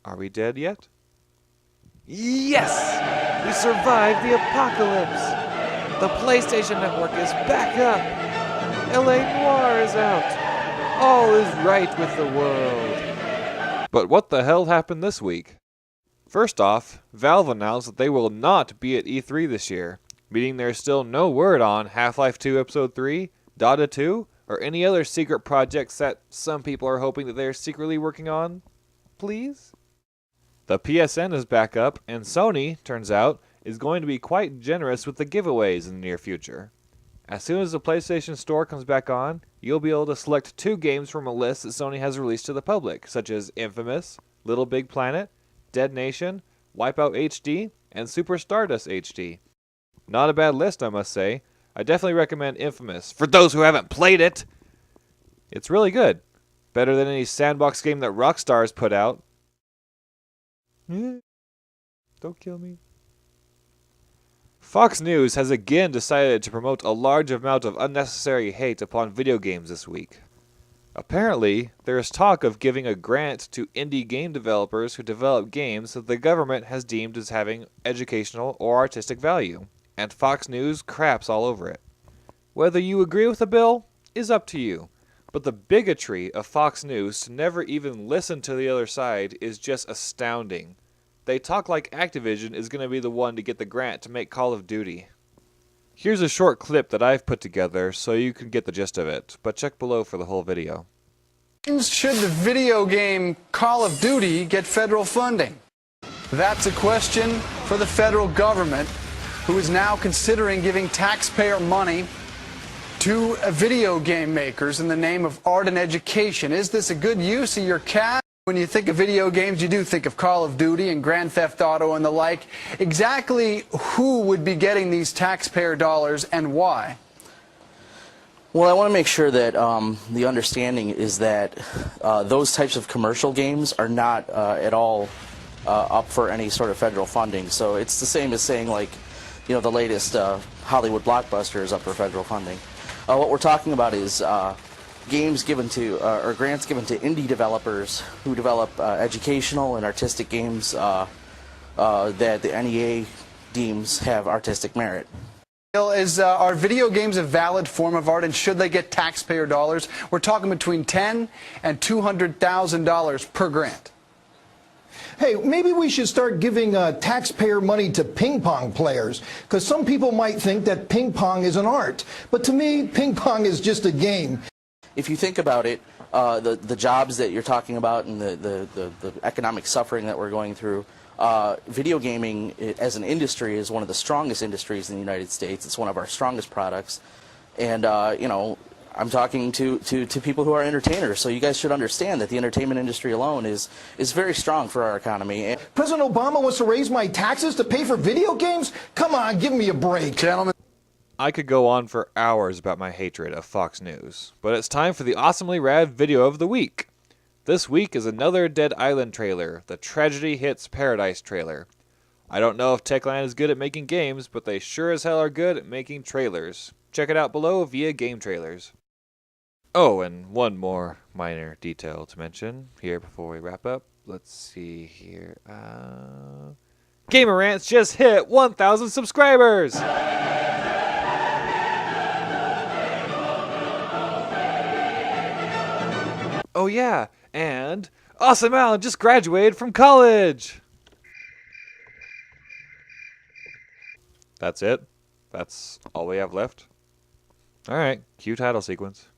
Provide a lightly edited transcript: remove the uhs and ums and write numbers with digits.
Are we dead yet? Yes! We survived the apocalypse! The PlayStation Network is back up! LA Noire is out! All is right with the world! But what the hell happened this week? First off, Valve announced that they will not be at E3 this year, meaning there's still no word on Half-Life 2 Episode 3, Dota 2, or any other secret projects that some people are hoping that they're secretly working on. Please? The PSN is back up, and Sony, turns out, is going to be quite generous with the giveaways in the near future. As soon as the PlayStation Store comes back on, you'll be able to select 2 games from a list that Sony has released to the public, such as Infamous, Little Big Planet, Dead Nation, Wipeout HD, and Super Stardust HD. Not a bad list, I must say. I definitely recommend Infamous, for those who haven't played it! It's really good. Better than any sandbox game that Rockstar's put out. Don't kill me. Fox News has again decided to promote a large amount of unnecessary hate upon video games this week. Apparently, there is talk of giving a grant to indie game developers who develop games that the government has deemed as having educational or artistic value, and Fox News craps all over it. Whether you agree with the bill is up to you, but the bigotry of Fox News to never even listen to the other side is just astounding. They talk like Activision is going to be the one to get the grant to make Call of Duty. Here's a short clip that I've put together so you can get the gist of it, but check below for the whole video. Should the video game Call of Duty get federal funding? That's a question for the federal government, who is now considering giving taxpayer money to video game makers in the name of art and education. Is this a good use of your cash? When you think of video games, you do think of Call of Duty and Grand Theft Auto and the like. Exactly who would be getting these taxpayer dollars and why? Well, I want to make sure that the understanding is that those types of commercial games are not at all up for any sort of federal funding. So it's the same as saying, like, you know, the latest Hollywood blockbuster is up for federal funding. What we're talking about is games given to, or grants given to indie developers who develop educational and artistic games that the NEA deems have artistic merit. Are video games a valid form of art, and should they get taxpayer dollars? We're talking between $10,000 and $200,000 per grant. Hey, maybe we should start giving taxpayer money to ping pong players, because some people might think that ping pong is an art. But to me, ping pong is just a game. If you think about it, the jobs that you're talking about and the economic suffering that we're going through, video gaming as an industry is one of the strongest industries in the United States. It's one of our strongest products. And, you know, I'm talking to people who are entertainers, so you guys should understand that the entertainment industry alone is very strong for our economy. President Obama wants to raise my taxes to pay for video games? Come on, give me a break. Gentlemen. I could go on for hours about my hatred of Fox News, but it's time for the awesomely rad video of the week. This week is another Dead Island trailer, the Tragedy Hits Paradise trailer. I don't know if Techland is good at making games, but they sure as hell are good at making trailers. Check it out below via Game Trailers. Oh, and one more minor detail to mention here before we wrap up. Let's see here. Gamer Rants just hit 1,000 subscribers! Oh yeah, and Awesome Alan just graduated from college! That's it? That's all we have left? Alright, cue title sequence.